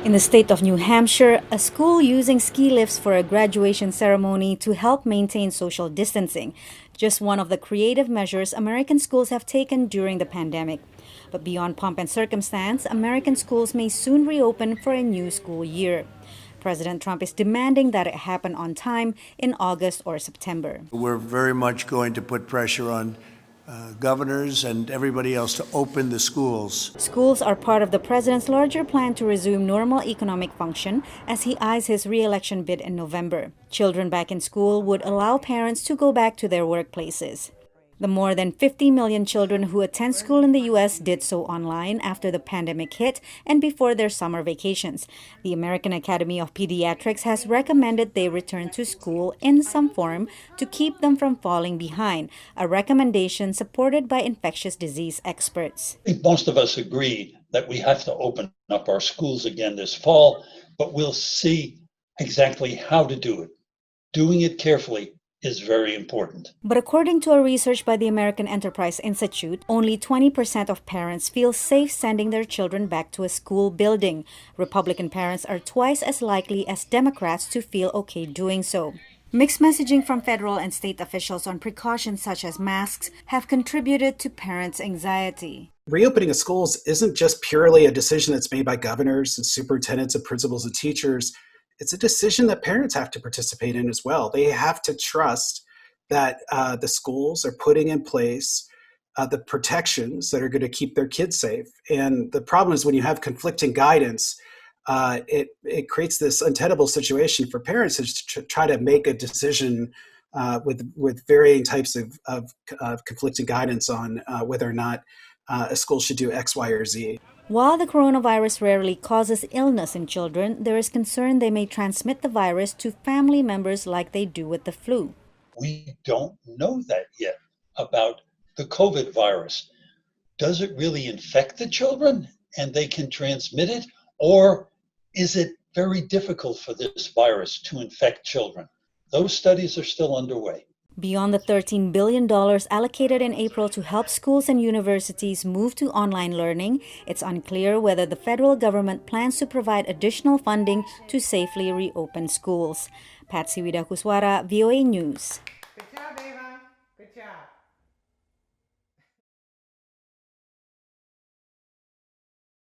In the state of New Hampshire, a school using ski lifts for a graduation ceremony to help maintain social distancing. Just one of the creative measures American schools have taken during the pandemic. But beyond pomp and circumstance, American schools may soon reopen for a new school year. President Trump is demanding that it happen on time in August or September. We're very much going to put pressure on governors and everybody else to open the schools. Schools are part of the president's larger plan to resume normal economic function as he eyes his re-election bid in November. Children back in school would allow parents to go back to their workplaces. The more than 50 million children who attend school in the U.S. did so online after the pandemic hit and before their summer vacations. The American Academy of Pediatrics has recommended they return to school in some form to keep them from falling behind, a recommendation supported by infectious disease experts. I think most of us agree that we have to open up our schools again this fall, but we'll see exactly how to do it. Doing it carefully is very important. But according to a research by the American Enterprise Institute, only 20% of parents feel safe sending their children back to a school building. Republican parents are twice as likely as Democrats to feel okay doing so. Mixed messaging from federal and state officials on precautions such as masks have contributed to parents' anxiety. Reopening of schools isn't just purely a decision that's made by governors and superintendents and principals and teachers. It's a decision that parents have to participate in as well. They have to trust that the schools are putting in place the protections that are going to keep their kids safe. And the problem is when you have conflicting guidance, it creates this untenable situation for parents to try to make a decision with varying types of conflicting guidance on whether or not a school should do X, Y, or Z. While the coronavirus rarely causes illness in children, there is concern they may transmit the virus to family members like they do with the flu. We don't know that yet about the COVID virus. Does it really infect the children and they can transmit it? Or is it very difficult for this virus to infect children? Those studies are still underway. Beyond the $13 billion allocated in April to help schools and universities move to online learning, it's unclear whether the federal government plans to provide additional funding to safely reopen schools. Patsy Widakuswara, VOA News.